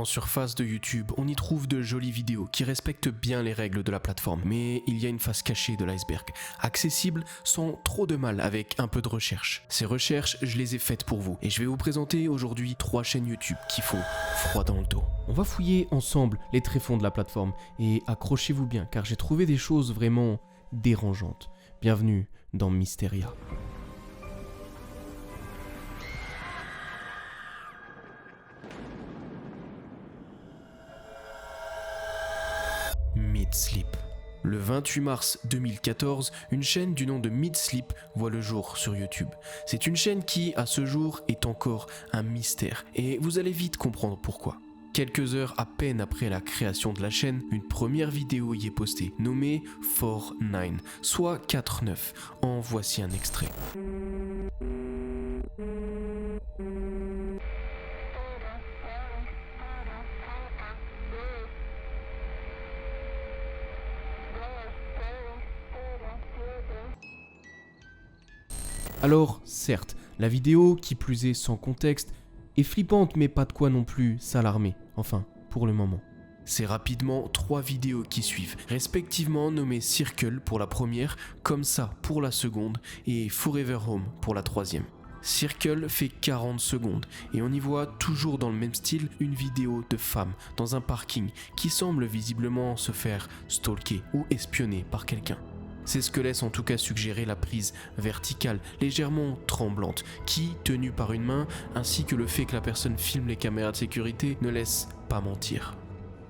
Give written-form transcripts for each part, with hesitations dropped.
En surface de YouTube, on y trouve de jolies vidéos qui respectent bien les règles de la plateforme, mais il y a une face cachée de l'iceberg, accessible sans trop de mal avec un peu de recherche. Ces recherches, je les ai faites pour vous et je vais vous présenter aujourd'hui 3 chaînes YouTube qui font froid dans le dos. On va fouiller ensemble les tréfonds de la plateforme et accrochez-vous bien car j'ai trouvé des choses vraiment dérangeantes. Bienvenue dans Mysteria. Mid-Sleep. Le 28 mars 2014, une chaîne du nom de Mid-Sleep voit le jour sur YouTube. C'est une chaîne qui, à ce jour, est encore un mystère et vous allez vite comprendre pourquoi. Quelques heures à peine après la création de la chaîne, une première vidéo y est postée, nommée 4-9, soit 4-9. En voici un extrait. Alors, certes, la vidéo, qui plus est sans contexte, est flippante mais pas de quoi non plus s'alarmer, enfin, pour le moment. C'est rapidement 3 vidéos qui suivent, respectivement nommées Circle pour la première, Comme ça pour la seconde et Forever Home pour la troisième. Circle fait 40 secondes et on y voit toujours dans le même style une vidéo de femme dans un parking qui semble visiblement se faire stalker ou espionner par quelqu'un. C'est ce que laisse en tout cas suggérer la prise verticale, légèrement tremblante, qui, tenue par une main, ainsi que le fait que la personne filme les caméras de sécurité, ne laisse pas mentir.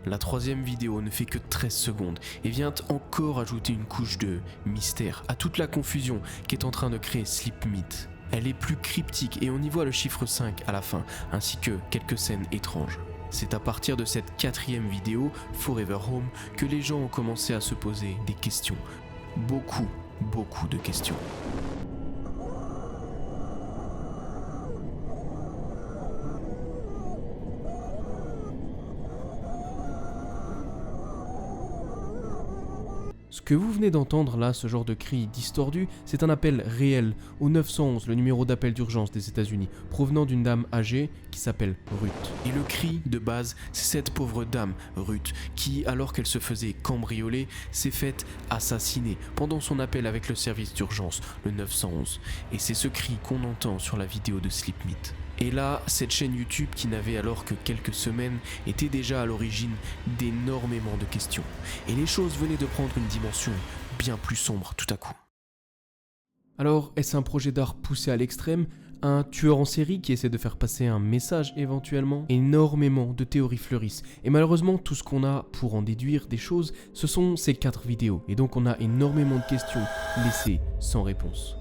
La troisième vidéo ne fait que 13 secondes et vient encore ajouter une couche de mystère à toute la confusion qu'est en train de créer Sleepmeat. Elle est plus cryptique et on y voit le chiffre 5 à la fin, ainsi que quelques scènes étranges. C'est à partir de cette 4e vidéo, Forever Home, que les gens ont commencé à se poser des questions. Beaucoup de questions. Ce que vous venez d'entendre là, ce genre de cri distordu, c'est un appel réel au 911, le numéro d'appel d'urgence des États-Unis, provenant d'une dame âgée qui s'appelle Ruth. Et le cri de base, c'est cette pauvre dame, Ruth, qui, alors qu'elle se faisait cambrioler, s'est faite assassiner pendant son appel avec le service d'urgence, le 911. Et c'est ce cri qu'on entend sur la vidéo de Sleepmeat. Et là, cette chaîne YouTube qui n'avait alors que quelques semaines était déjà à l'origine d'énormément de questions. Et les choses venaient de prendre une dimension bien plus sombre tout à coup. Alors, est-ce un projet d'art poussé à l'extrême ? Un tueur en série qui essaie de faire passer un message éventuellement ? Énormément de théories fleurissent. Et malheureusement, tout ce qu'on a pour en déduire des choses, ce sont ces 4 vidéos. Et donc on a énormément de questions laissées sans réponse.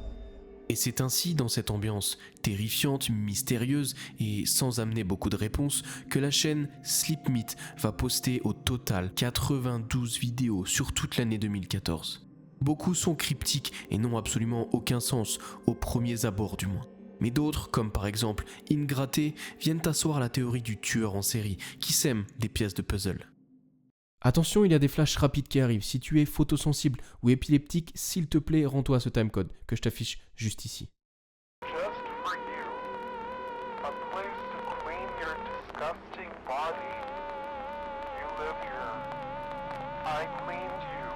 Et c'est ainsi, dans cette ambiance terrifiante, mystérieuse et sans amener beaucoup de réponses, que la chaîne Sleepmeat va poster au total 92 vidéos sur toute l'année 2014. Beaucoup sont cryptiques et n'ont absolument aucun sens, aux premiers abords du moins. Mais d'autres, comme par exemple Ingraté, viennent asseoir la théorie du tueur en série qui sème des pièces de puzzle. Attention, il y a des flashs rapides qui arrivent. Si tu es photosensible ou épileptique, s'il te plaît, rends-toi à ce timecode que je t'affiche juste ici. Just for you, a place to clean your disgusting body. You live here. I cleaned you.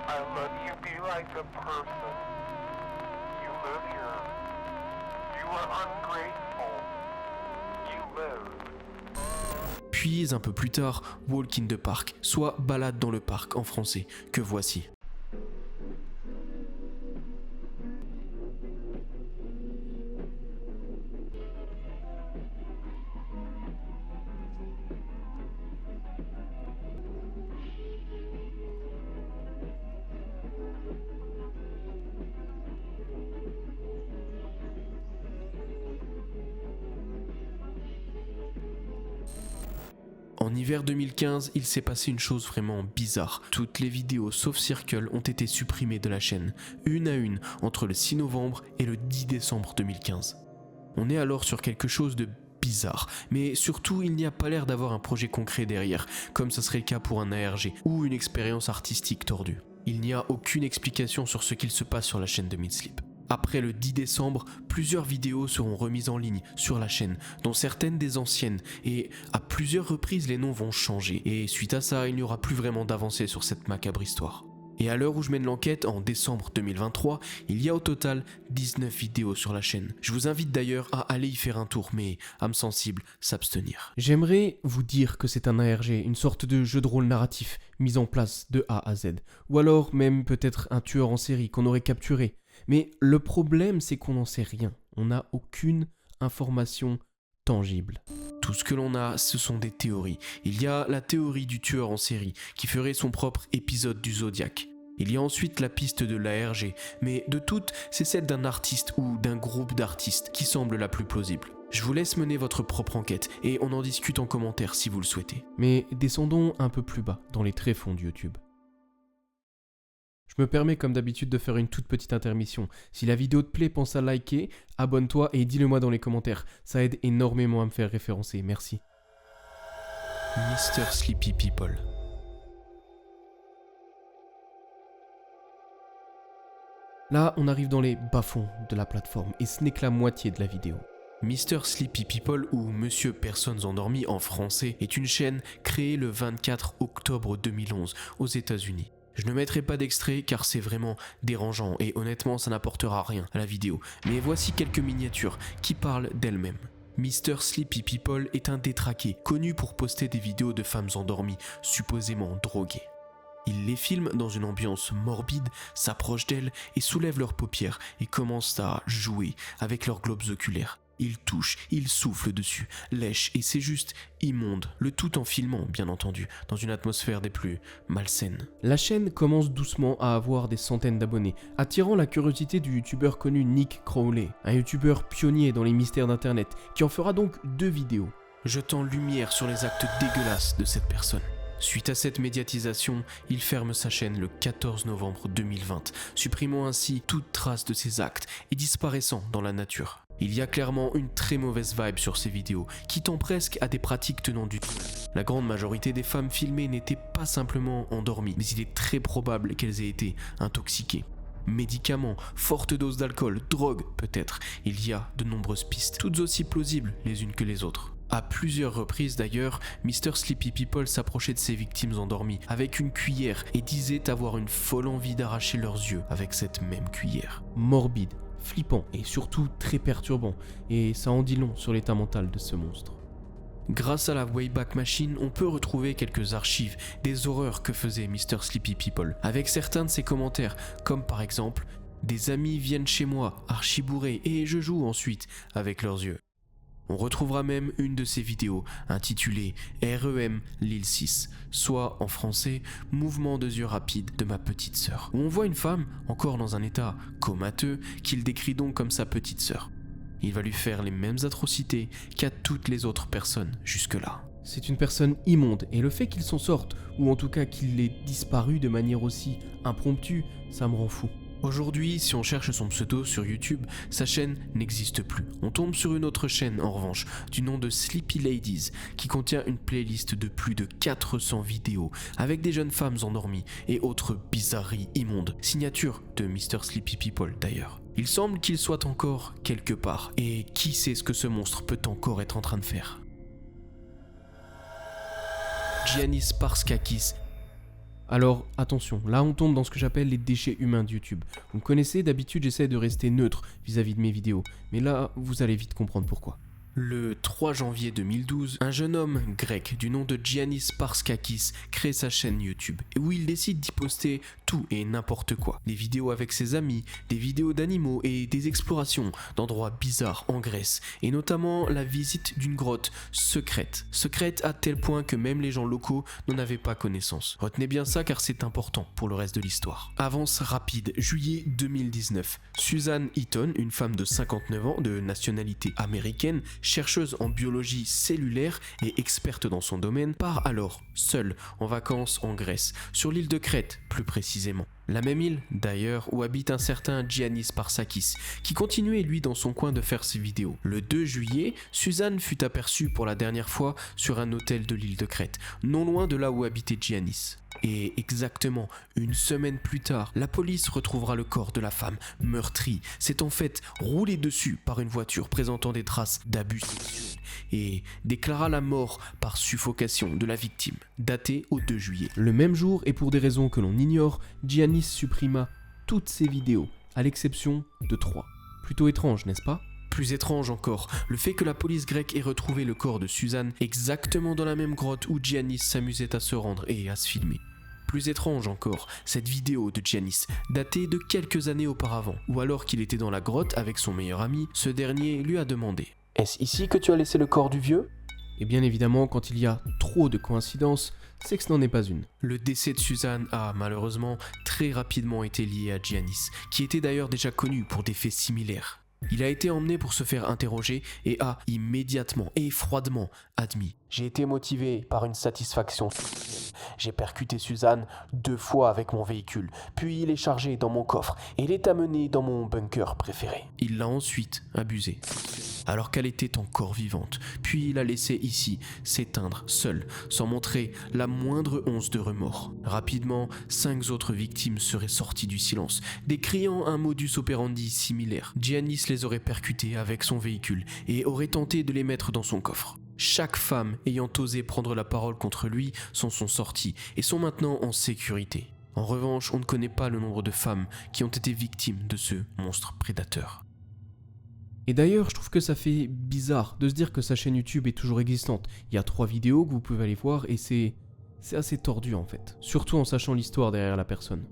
I let you be like a person. You live here. You are ungrateful. You live. Puis un peu plus tard, Walk in the Park, soit Balade dans le parc en français, que voici. En hiver 2015, il s'est passé une chose vraiment bizarre. Toutes les vidéos sauf Circle ont été supprimées de la chaîne, une à une, entre le 6 novembre et le 10 décembre 2015. On est alors sur quelque chose de bizarre, mais surtout il n'y a pas l'air d'avoir un projet concret derrière, comme ce serait le cas pour un ARG ou une expérience artistique tordue. Il n'y a aucune explication sur ce qu'il se passe sur la chaîne de Mid-Sleep. Après le 10 décembre, plusieurs vidéos seront remises en ligne sur la chaîne, dont certaines des anciennes, et à plusieurs reprises les noms vont changer, et suite à ça, il n'y aura plus vraiment d'avancée sur cette macabre histoire. Et à l'heure où je mène l'enquête, en décembre 2023, il y a au total 19 vidéos sur la chaîne. Je vous invite d'ailleurs à aller y faire un tour, mais âme sensible, s'abstenir. J'aimerais vous dire que c'est un ARG, une sorte de jeu de rôle narratif, mis en place de A à Z. Ou alors même peut-être un tueur en série qu'on aurait capturé. Mais le problème, c'est qu'on n'en sait rien. On n'a aucune information tangible. Tout ce que l'on a, ce sont des théories. Il y a la théorie du tueur en série, qui ferait son propre épisode du Zodiac. Il y a ensuite la piste de l'ARG, mais de toutes, c'est celle d'un artiste ou d'un groupe d'artistes qui semble la plus plausible. Je vous laisse mener votre propre enquête, et on en discute en commentaire si vous le souhaitez. Mais descendons un peu plus bas, dans les tréfonds de YouTube. Je me permets comme d'habitude de faire une toute petite intermission. Si la vidéo te plaît, pense à liker, abonne-toi et dis-le moi dans les commentaires. Ça aide énormément à me faire référencer, merci. Mr. Sleepy People. Là, on arrive dans les bas-fonds de la plateforme et ce n'est que la moitié de la vidéo. Mr. Sleepy People ou Monsieur Personnes Endormies en français est une chaîne créée le 24 octobre 2011 aux États-Unis. Je ne mettrai pas d'extrait car c'est vraiment dérangeant et honnêtement ça n'apportera rien à la vidéo. Mais voici quelques miniatures qui parlent d'elles-mêmes. Mr. Sleepy People est un détraqué, connu pour poster des vidéos de femmes endormies, supposément droguées. Il les filme dans une ambiance morbide, s'approche d'elles et soulève leurs paupières et commence à jouer avec leurs globes oculaires. Il touche, il souffle dessus, lèche et c'est juste immonde, le tout en filmant bien entendu, dans une atmosphère des plus malsaines. La chaîne commence doucement à avoir des centaines d'abonnés, attirant la curiosité du youtubeur connu Nick Crowley, un youtubeur pionnier dans les mystères d'internet, qui en fera donc 2 vidéos, jetant lumière sur les actes dégueulasses de cette personne. Suite à cette médiatisation, il ferme sa chaîne le 14 novembre 2020, supprimant ainsi toute trace de ses actes et disparaissant dans la nature. Il y a clairement une très mauvaise vibe sur ces vidéos, qui tend presque à des pratiques tenant du trouble. La grande majorité des femmes filmées n'étaient pas simplement endormies, mais il est très probable qu'elles aient été intoxiquées. Médicaments, forte dose d'alcool, drogue peut-être, il y a de nombreuses pistes, toutes aussi plausibles les unes que les autres. À plusieurs reprises d'ailleurs, Mr. Sleepy People s'approchait de ses victimes endormies avec une cuillère et disait avoir une folle envie d'arracher leurs yeux avec cette même cuillère. Morbide, flippant et surtout très perturbant, et ça en dit long sur l'état mental de ce monstre. Grâce à la Wayback Machine, on peut retrouver quelques archives des horreurs que faisait Mr. Sleepy People, avec certains de ses commentaires, comme par exemple « Des amis viennent chez moi, archi bourrés, et je joue ensuite avec leurs yeux ». On retrouvera même une de ses vidéos intitulée REM Lil 6, soit en français Mouvement de yeux rapide de ma petite sœur, où on voit une femme encore dans un état comateux qu'il décrit donc comme sa petite sœur. Il va lui faire les mêmes atrocités qu'à toutes les autres personnes jusque-là. C'est une personne immonde et le fait qu'il s'en sorte, ou en tout cas qu'il ait disparu de manière aussi impromptue, ça me rend fou. Aujourd'hui, si on cherche son pseudo sur YouTube, sa chaîne n'existe plus. On tombe sur une autre chaîne en revanche, du nom de Sleepy Ladies, qui contient une playlist de plus de 400 vidéos, avec des jeunes femmes endormies et autres bizarreries immondes, signature de Mr. Sleepy People d'ailleurs. Il semble qu'il soit encore quelque part, et qui sait ce que ce monstre peut encore être en train de faire. Giannis Parskakis. Alors attention, là on tombe dans ce que j'appelle les déchets humains de YouTube. Vous me connaissez, d'habitude j'essaie de rester neutre vis-à-vis de mes vidéos, mais là vous allez vite comprendre pourquoi. Le 3 janvier 2012, un jeune homme grec du nom de Giannis Parskakis crée sa chaîne YouTube où il décide d'y poster tout et n'importe quoi. Des vidéos avec ses amis, des vidéos d'animaux et des explorations d'endroits bizarres en Grèce et notamment la visite d'une grotte secrète. Secrète à tel point que même les gens locaux n'en avaient pas connaissance. Retenez bien ça car c'est important pour le reste de l'histoire. Avance rapide, juillet 2019. Susan Eaton, une femme de 59 ans de nationalité américaine, chercheuse en biologie cellulaire et experte dans son domaine, part alors seule en vacances en Grèce, sur l'île de Crète plus précisément. La même île, d'ailleurs, où habite un certain Giannis Parsakis, qui continuait lui dans son coin de faire ses vidéos. Le 2 juillet, Suzanne fut aperçue pour la dernière fois sur un hôtel de l'île de Crète, non loin de là où habitait Giannis. Et exactement une semaine plus tard, la police retrouvera le corps de la femme meurtrie, s'étant faite rouler dessus par une voiture présentant des traces d'abus sexuels, et déclara la mort par suffocation de la victime, datée au 2 juillet. Le même jour, et pour des raisons que l'on ignore, Giannis supprima toutes ses vidéos, à l'exception de 3. Plutôt étrange, n'est-ce pas ? Plus étrange encore, le fait que la police grecque ait retrouvé le corps de Suzanne exactement dans la même grotte où Giannis s'amusait à se rendre et à se filmer. Plus étrange encore, cette vidéo de Giannis datée de quelques années auparavant, où alors qu'il était dans la grotte avec son meilleur ami, ce dernier lui a demandé « Est-ce ici que tu as laissé le corps du vieux ?» Et bien évidemment, quand il y a trop de coïncidences, c'est que ce n'en est pas une. Le décès de Suzanne a malheureusement très rapidement été lié à Giannis, qui était d'ailleurs déjà connu pour des faits similaires. Il a été emmené pour se faire interroger et a immédiatement et froidement admis « J'ai été motivé par une satisfaction sexuelle. J'ai percuté Suzanne 2 fois avec mon véhicule, puis il est chargé dans mon coffre et il est amené dans mon bunker préféré. Il l'a ensuite abusée, alors qu'elle était encore vivante, puis il l'a laissée ici s'éteindre seule, sans montrer la moindre once de remords. Rapidement, 5 autres victimes seraient sorties du silence, décriant un modus operandi similaire. Giannis les aurait percutées avec son véhicule et aurait tenté de les mettre dans son coffre. Chaque femme ayant osé prendre la parole contre lui s'en sont sorties et sont maintenant en sécurité. En revanche, on ne connaît pas le nombre de femmes qui ont été victimes de ce monstre prédateur. Et d'ailleurs, je trouve que ça fait bizarre de se dire que sa chaîne YouTube est toujours existante. Il y a 3 vidéos que vous pouvez aller voir et c'est assez tordu en fait. Surtout en sachant l'histoire derrière la personne.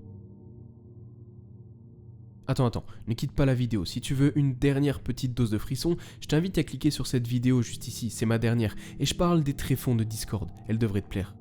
Attends, ne quitte pas la vidéo. Si tu veux une dernière petite dose de frisson, je t'invite à cliquer sur cette vidéo juste ici, c'est ma dernière. Et je parle des tréfonds de Discord, elle devrait te plaire.